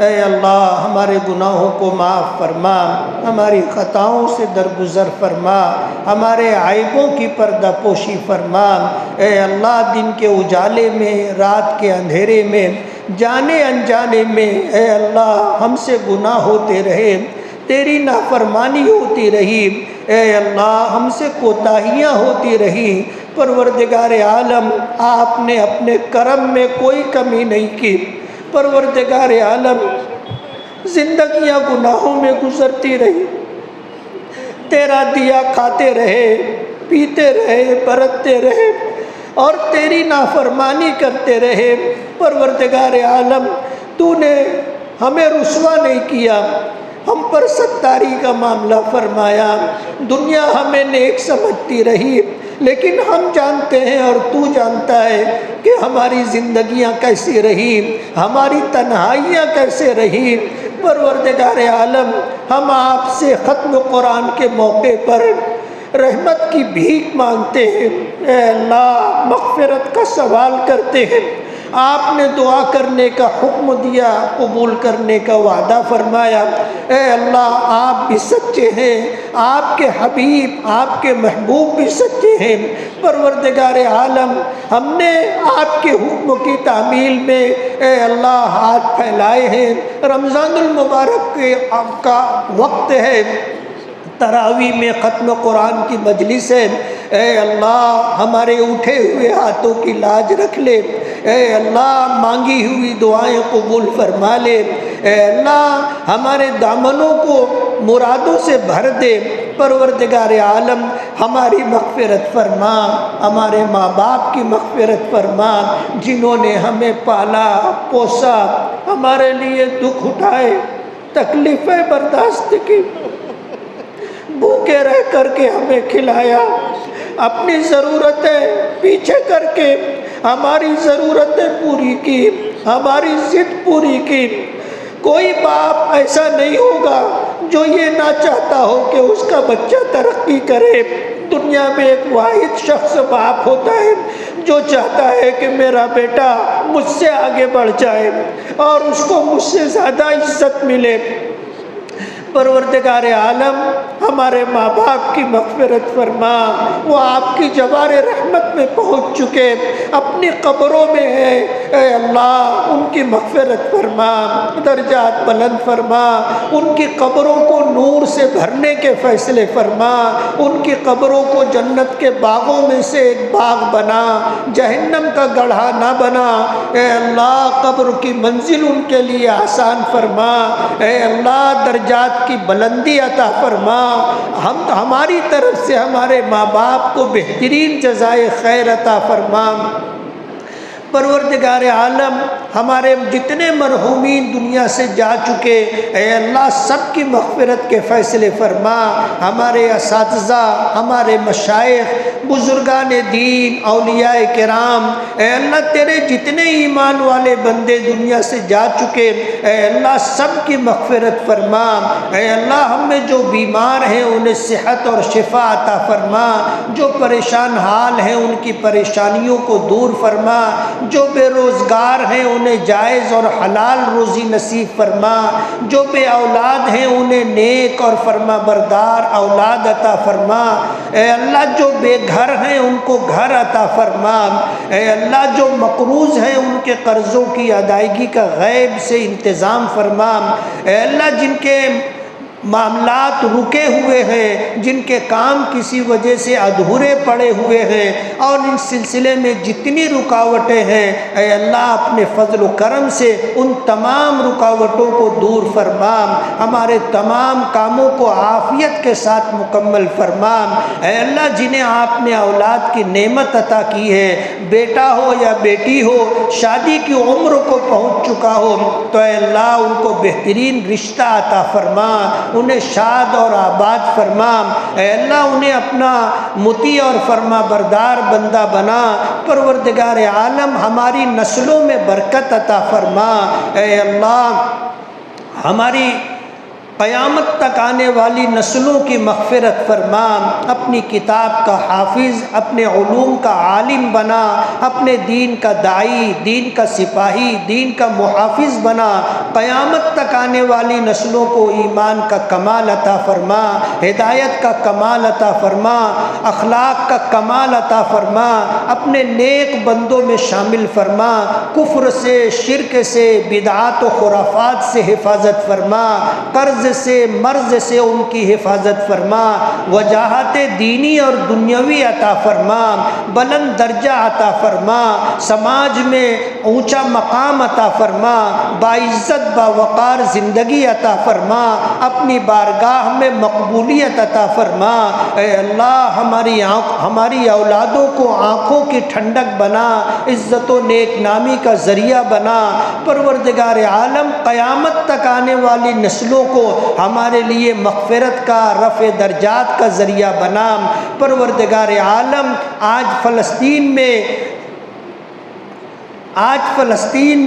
اے اللہ ہمارے گناہوں کو معاف فرما، ہماری خطاؤں سے درگزر فرما، ہمارے عیبوں کی پردہ پوشی فرما۔ اے اللہ دن کے اجالے میں، رات کے اندھیرے میں، جانے انجانے میں اے اللہ ہم سے گناہ ہوتے رہے، تیری نافرمانی ہوتی رہی، اے اللہ ہم سے کوتاہیاں ہوتی رہی۔ پروردگار عالم آپ نے اپنے کرم میں کوئی کمی نہیں کی۔ پروردگار عالم زندگیاں گناہوں میں گزرتی رہی، تیرا دیا کھاتے رہے، پیتے رہے، برتتے رہے اور تیری نافرمانی کرتے رہے۔ پروردگار عالم تو نے ہمیں رسوا نہیں کیا، ہم پر ستاری کا معاملہ فرمایا۔ دنیا ہمیں نیک سمجھتی رہی، لیکن ہم جانتے ہیں اور تو جانتا ہے کہ ہماری زندگیاں کیسی رہی، ہماری تنہائیاں کیسے رہی۔ پروردگار عالم ہم آپ سے ختم قرآن کے موقع پر رحمت کی بھیک مانگتے ہیں، اے اللہ مغفرت کا سوال کرتے ہیں۔ آپ نے دعا کرنے کا حکم دیا، قبول کرنے کا وعدہ فرمایا۔ اے اللہ آپ بھی سچے ہیں، آپ کے حبیب، آپ کے محبوب بھی سچے ہیں۔ پروردگار عالم ہم نے آپ کے حکم کی تعمیل میں اے اللہ ہاتھ پھیلائے ہیں۔ رمضان المبارک کا وقت ہے، تراویح میں ختم قرآن کی مجلس ہے۔ اے اللہ ہمارے اٹھے ہوئے ہاتھوں کی لاج رکھ لے، اے اللہ مانگی ہوئی دعائیں قبول فرما لے، اے اللہ ہمارے دامنوں کو مرادوں سے بھر دے۔ پروردگار عالم ہماری مغفرت فرما، ہمارے ماں باپ کی مغفرت فرما، جنہوں نے ہمیں پالا پوسا، ہمارے لیے دکھ اٹھائے، تکلیفیں برداشت کی، بھوکے رہ کر کے ہمیں کھلایا، اپنی ضرورتیں پیچھے کر کے ہماری ضرورتیں پوری کی، ہماری ضد پوری کی۔ کوئی باپ ایسا نہیں ہوگا جو یہ نہ چاہتا ہو کہ اس کا بچہ ترقی کرے۔ دنیا میں ایک واحد شخص باپ ہوتا ہے جو چاہتا ہے کہ میرا بیٹا مجھ سے آگے بڑھ جائے اور اس کو مجھ سے زیادہ عزت ملے۔ پروردگار عالم ہمارے ماں باپ کی مغفرت فرما، وہ آپ کی جوار رحمت میں پہنچ چکے، اپنی قبروں میں ہیں، اے اللہ ان کی مغفرت فرما، درجات بلند فرما، ان کی قبروں کو نور سے بھرنے کے فیصلے فرما، ان کی قبروں کو جنت کے باغوں میں سے ایک باغ بنا، جہنم کا گڑھا نہ بنا۔ اے اللہ قبر کی منزل ان کے لیے آسان فرما، اے اللہ درجات کی بلندی عطا فرما، ہماری طرف سے ہمارے ماں باپ کو بہترین جزائے خیر عطا فرما۔ پروردگار عالم ہمارے جتنے مرحومین دنیا سے جا چکے، اے اللہ سب کی مغفرت کے فیصلے فرما۔ ہمارے اساتذہ، ہمارے مشائخ، بزرگان دین، اولیاء کرام، اے اللہ تیرے جتنے ایمان والے بندے دنیا سے جا چکے، اے اللہ سب کی مغفرت فرما۔ اے اللہ ہم میں جو بیمار ہیں انہیں صحت اور شفا عطا فرما، جو پریشان حال ہیں ان کی پریشانیوں کو دور فرما، جو بے روزگار ہیں انہیں جائز اور حلال روزی نصیب فرما، جو بے اولاد ہیں انہیں نیک اور فرما بردار اولاد عطا فرما۔ اے اللہ جو بے گھر ہیں ان کو گھر عطا فرما۔ اے اللہ جو مقروض ہیں ان کے قرضوں کی ادائیگی کا غیب سے انتظام فرما۔ اے اللہ جن کے معاملات رکے ہوئے ہیں، جن کے کام کسی وجہ سے ادھورے پڑے ہوئے ہیں، اور ان سلسلے میں جتنی رکاوٹیں ہیں، اے اللہ اپنے فضل و کرم سے ان تمام رکاوٹوں کو دور فرما، ہمارے تمام کاموں کو عافیت کے ساتھ مکمل فرما۔ اے اللہ جنہیں آپ نے اولاد کی نعمت عطا کی ہے، بیٹا ہو یا بیٹی ہو، شادی کی عمر کو پہنچ چکا ہو، تو اے اللہ ان کو بہترین رشتہ عطا فرما، انہیں شاد اور آباد فرما۔ اے اللہ انہیں اپنا مطیع اور فرما بردار بندہ بنا۔ پروردگار عالم ہماری نسلوں میں برکت عطا فرما۔ اے اللہ ہماری قیامت تک آنے والی نسلوں کی مغفرت فرما، اپنی کتاب کا حافظ، اپنے علوم کا عالم بنا، اپنے دین کا داعی، دین کا سپاہی، دین کا محافظ بنا، قیامت تک آنے والی نسلوں کو ایمان کا کمال عطا فرما، ہدایت کا کمال عطا فرما، اخلاق کا کمال عطا فرما، اپنے نیک بندوں میں شامل فرما، کفر سے، شرک سے، بدعات و خرافات سے حفاظت فرما، قرض سے، مرض سے ان کی حفاظت فرما، وجاہت دینی اور دنیاوی عطا فرما، بلند درجہ عطا فرما، سماج میں اونچا مقام عطا فرما، باعزت باوقار زندگی عطا فرما، اپنی بارگاہ میں مقبولیت عطا فرما۔ اے اللہ ہماری اولادوں کو آنکھوں کی ٹھنڈک بنا، عزت و نیک نامی کا ذریعہ بنا۔ پروردگار عالم قیامت تک آنے والی نسلوں کو ہمارے لیے مغفرت کا، رفع درجات کا ذریعہ بنا۔ پروردگار عالم آج فلسطین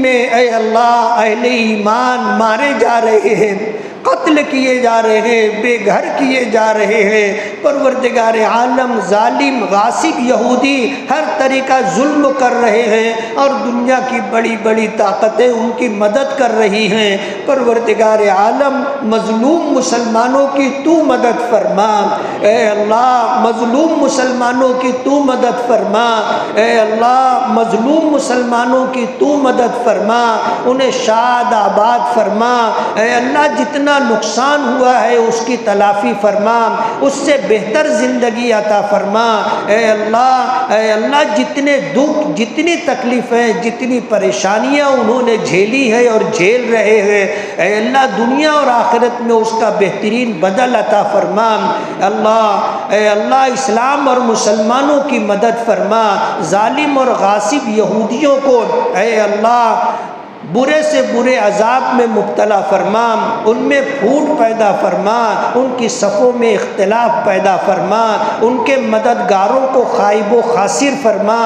میں اے اللہ اہل ایمان مارے جا رہے ہیں، قتل کیے جا رہے ہیں، بے گھر کیے جا رہے ہیں۔ پروردگار عالم ظالم غاصب یہودی ہر طریقہ ظلم کر رہے ہیں اور دنیا کی بڑی بڑی طاقتیں ان کی مدد کر رہی ہیں۔ پروردگار عالم مظلوم مسلمانوں کی تو مدد فرما، اے اللہ مظلوم مسلمانوں کی تو مدد فرما، اے اللہ مظلوم مسلمانوں کی تو مدد فرما، انہیں شاد آباد فرما۔ اے اللہ جتنا نقصان ہوا ہے اس کی تلافی فرما، اس سے بہتر زندگی عطا فرما۔ اے اللہ جتنے دکھ، جتنی تکلیفیں، جتنی پریشانیاں انہوں نے جھیلی ہے اور جھیل رہے ہیں، اے اللہ دنیا اور آخرت میں اس کا بہترین بدل عطا فرما۔ اے اللہ اسلام اور مسلمانوں کی مدد فرما، ظالم اور غاصب یہودیوں کو اے اللہ برے سے برے عذاب میں مبتلا فرما، ان میں پھوٹ پیدا فرما، ان کی صفوں میں اختلاف پیدا فرما، ان کے مددگاروں کو خائب و خاسر فرما۔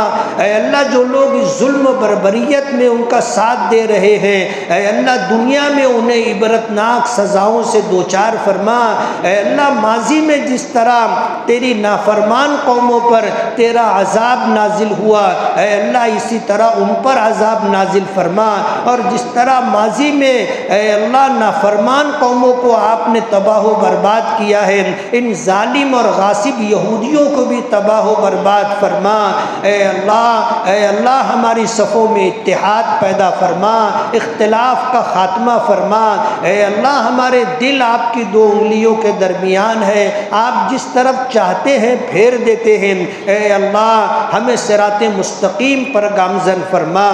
اے اللہ جو لوگ اس ظلم و بربریت میں ان کا ساتھ دے رہے ہیں، اے اللہ دنیا میں انہیں عبرتناک سزاؤں سے دوچار فرما۔ اے اللہ ماضی میں جس طرح تیری نافرمان قوموں پر تیرا عذاب نازل ہوا، اے اللہ اسی طرح ان پر عذاب نازل فرما، اور جس طرح ماضی میں اے اللہ نافرمان قوموں کو آپ نے تباہ و برباد کیا ہے، ان ظالم اور غاصب یہودیوں کو بھی تباہ و برباد فرما۔ اے اللہ ہماری صفوں میں اتحاد پیدا فرما، اختلاف کا خاتمہ فرما۔ اے اللہ ہمارے دل آپ کی دو انگلیوں کے درمیان ہے، آپ جس طرف چاہتے ہیں پھیر دیتے ہیں۔ اے اللہ ہمیں صراط مستقیم پر گامزن فرما۔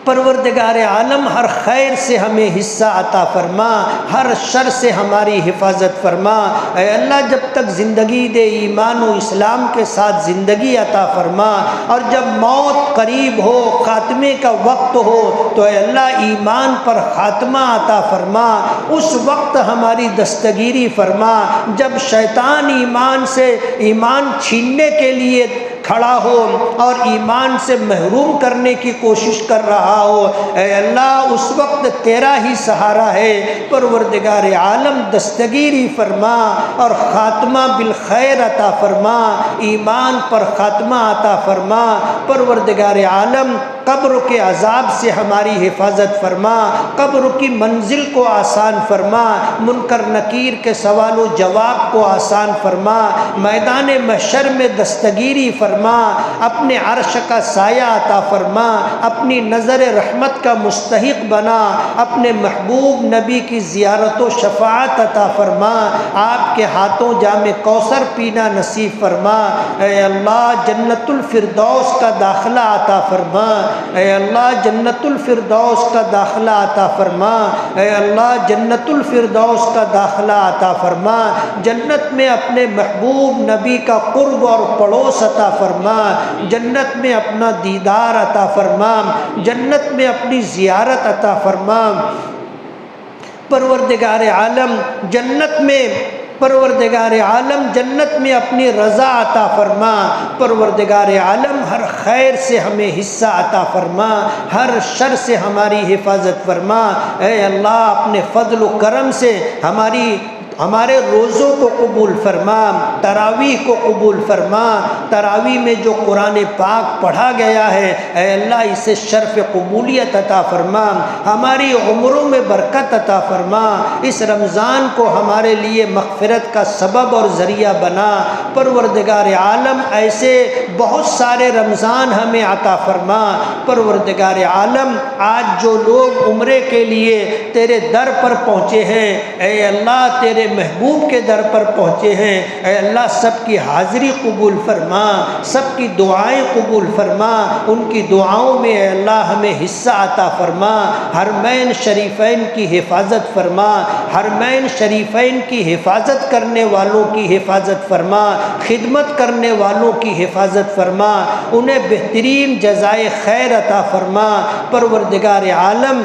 پروردگار عالم ہر خیر سے ہمیں حصہ عطا فرما، ہر شر سے ہماری حفاظت فرما۔ اے اللہ جب تک زندگی دے ایمان و اسلام کے ساتھ زندگی عطا فرما، اور جب موت قریب ہو، خاتمے کا وقت ہو، تو اے اللہ ایمان پر خاتمہ عطا فرما۔ اس وقت ہماری دستگیری فرما جب شیطان ایمان چھیننے کے لیے کھڑا ہو اور ایمان سے محروم کرنے کی کوشش کر رہا ہو۔ اے اللہ اس وقت تیرا ہی سہارا ہے۔ پروردگار عالم دستگیری فرما اور خاتمہ بالخیر عطا فرما، ایمان پر خاتمہ عطا فرما۔ پروردگار عالم قبر کے عذاب سے ہماری حفاظت فرما، قبر کی منزل کو آسان فرما، منکر نکیر کے سوال و جواب کو آسان فرما، میدان محشر میں دستگیری فرما، اپنے عرش کا سایہ عطا فرما، اپنی نظر رحمت کا مستحق بنا، اپنے محبوب نبی کی زیارت و شفاعت عطا فرما، آپ کے ہاتھوں جام کوثر پینا نصیب فرما۔ اے اللہ جنت الفردوس کا داخلہ عطا فرما، اے اللہ جنت الفردوس کا داخلہ عطا فرما، اے اللہ جنت الفردوس کا داخلہ عطا فرما۔ جنت میں اپنے محبوب نبی کا قرب اور پڑوس عطا فرما، جنت میں اپنا دیدار عطا فرما، جنت میں اپنی زیارت عطا فرما۔ پروردگار عالم جنت میں اپنی رضا عطا فرما۔ پروردگار عالم ہر خیر سے ہمیں حصہ عطا فرما، ہر شر سے ہماری حفاظت فرما۔ اے اللہ اپنے فضل و کرم سے ہمارے روزوں کو قبول فرما، تراویح کو قبول فرما۔ تراویح میں جو قرآن پاک پڑھا گیا ہے اے اللہ اسے شرف قبولیت عطا فرما، ہماری عمروں میں برکت عطا فرما، اس رمضان کو ہمارے لیے مغفرت کا سبب اور ذریعہ بنا۔ پروردگار عالم ایسے بہت سارے رمضان ہمیں عطا فرما۔ پروردگار عالم آج جو لوگ عمرے کے لیے تیرے در پر پہنچے ہیں اے اللہ تیرے محبوب کے در پر پہنچے ہیں، اے اللہ سب کی حاضری قبول فرما، سب کی دعائیں قبول فرما، ان کی دعاؤں میں اے اللہ ہمیں حصہ عطا فرما۔ حرمین شریفین کی حفاظت فرما، حرمین شریفین کی حفاظت کرنے والوں کی حفاظت فرما، خدمت کرنے والوں کی حفاظت فرما، انہیں بہترین جزائے خیر عطا فرما۔ پروردگار عالم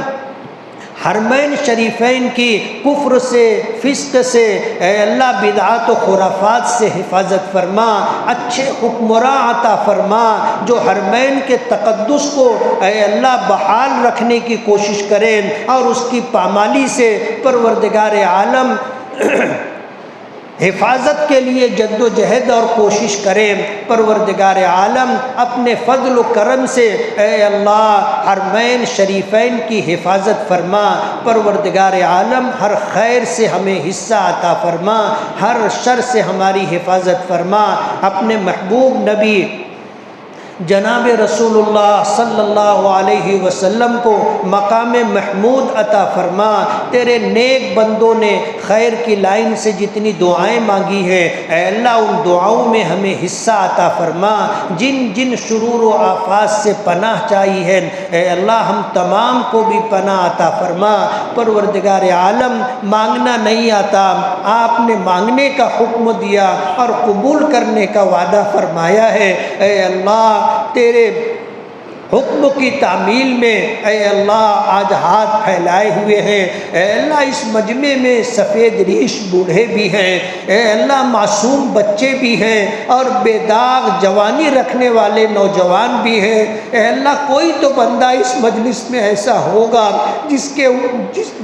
حرمین شریفین کی کفر سے، فسق سے، اے اللہ بدعات و خرافات سے حفاظت فرما، اچھے حکمراں عطا فرما جو حرمین کے تقدس کو اے اللہ بحال رکھنے کی کوشش کریں اور اس کی پامالی سے پروردگار عالم حفاظت کے لیے جد و جہد اور کوشش کریں۔ پروردگار عالم اپنے فضل و کرم سے اے اللہ حرمین شریفین کی حفاظت فرما۔ پروردگار عالم ہر خیر سے ہمیں حصہ عطا فرما، ہر شر سے ہماری حفاظت فرما۔ اپنے محبوب نبی جناب رسول اللہ صلی اللہ علیہ وسلم کو مقام محمود عطا فرما۔ تیرے نیک بندوں نے خیر کی لائن سے جتنی دعائیں مانگی ہیں اے اللہ ان دعاؤں میں ہمیں حصہ عطا فرما۔ جن جن شرور و آفات سے پناہ چاہی ہے اے اللہ ہم تمام کو بھی پناہ عطا فرما۔ پروردگار عالم مانگنا نہیں آتا، آپ نے مانگنے کا حکم دیا اور قبول کرنے کا وعدہ فرمایا ہے۔ اے اللہ تیرے حکم کی تعمیل میں اے اللہ آج ہاتھ پھیلائے ہوئے ہیں، اے اللہ اس مجمع میں سفید ریش بوڑھے بھی ہیں، اے اللہ معصوم بچے بھی ہیں اور بے داغ جوانی رکھنے والے نوجوان بھی ہیں۔ اے اللہ کوئی تو بندہ اس مجلس میں ایسا ہوگا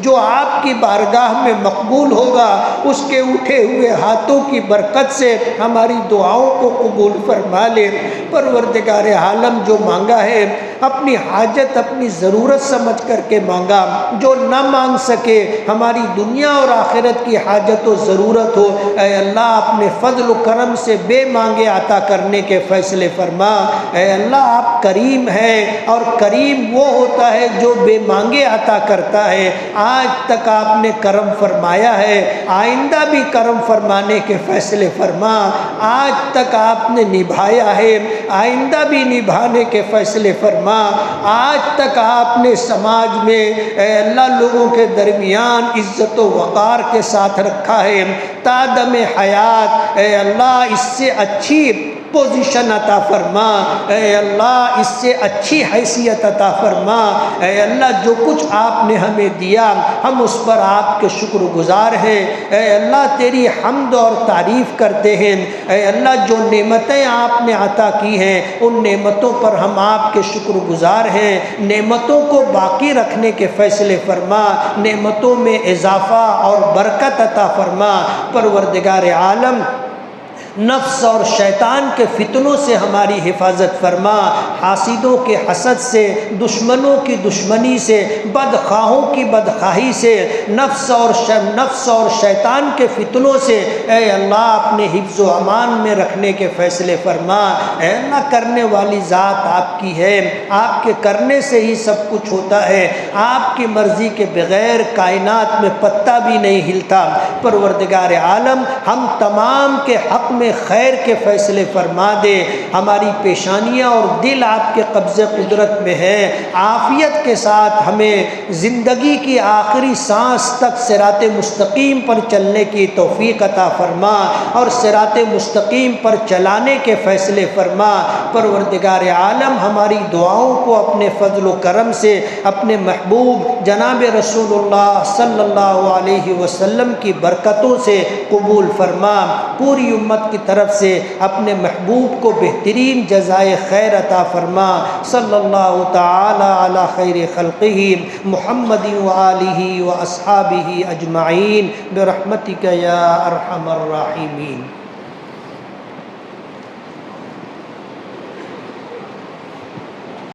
جو آپ کی بارگاہ میں مقبول ہوگا، اس کے اٹھے ہوئے ہاتھوں کی برکت سے ہماری دعاؤں کو قبول فرما لے۔ پروردگار عالم جو مانگا ہے اپنی حاجت اپنی ضرورت سمجھ کر کے مانگا، جو نہ مانگ سکے ہماری دنیا اور آخرت کی حاجت و ضرورت ہو اے اللہ اپنے فضل و کرم سے بے مانگے عطا کرنے کے فیصلے فرما۔ اے اللہ آپ کریم ہیں اور کریم وہ ہوتا ہے جو بے مانگے عطا کرتا ہے۔ آج تک آپ نے کرم فرمایا ہے، آئندہ بھی کرم فرمانے کے فیصلے فرما۔ آج تک آپ نے نبھایا ہے، آئندہ بھی نبھانے کے فیصلے فرما۔ آج تک آپ نے سماج میں اے اللہ لوگوں کے درمیان عزت و وقار کے ساتھ رکھا ہے، تا دم حیات اے اللہ اس سے اچھی پوزیشن عطا فرما، اے اللہ اس سے اچھی حیثیت عطا فرما۔ اے اللہ جو کچھ آپ نے ہمیں دیا ہم اس پر آپ کے شکر گزار ہیں، اے اللہ تیری حمد اور تعریف کرتے ہیں۔ اے اللہ جو نعمتیں آپ نے عطا کی ہیں ان نعمتوں پر ہم آپ کے شکر گزار ہیں۔ نعمتوں کو باقی رکھنے کے فیصلے فرما، نعمتوں میں اضافہ اور برکت عطا فرما۔ پروردگار عالم نفس اور شیطان کے فتنوں سے ہماری حفاظت فرما، حاسدوں کے حسد سے، دشمنوں کی دشمنی سے، بدخواہوں کی بدخواہی سے، نفس اور شیطان کے فتنوں سے اے اللہ اپنے حفظ و امان میں رکھنے کے فیصلے فرما۔ اے اللہ کرنے والی ذات آپ کی ہے، آپ کے کرنے سے ہی سب کچھ ہوتا ہے، آپ کی مرضی کے بغیر کائنات میں پتہ بھی نہیں ہلتا۔ پروردگار عالم ہم تمام کے حق میں خیر کے فیصلے فرما دے۔ ہماری پیشانیاں اور دل آپ کے قبضے قدرت میں ہے، عافیت کے ساتھ ہمیں زندگی کی آخری سانس تک صراط مستقیم پر چلنے کی توفیق عطا فرما اور صراط مستقیم پر چلانے کے فیصلے فرما۔ پروردگار عالم ہماری دعاؤں کو اپنے فضل و کرم سے اپنے محبوب جناب رسول اللہ صلی اللہ علیہ وسلم کی برکتوں سے قبول فرما، پوری امت کی طرف سے اپنے محبوب کو بہترین جزائے خیر عطا فرما۔ صلی اللہ تعالی علی خیر خلقہ محمد وآلہ واصحابہ اجمعین برحمتک یا ارحم الراحمین۔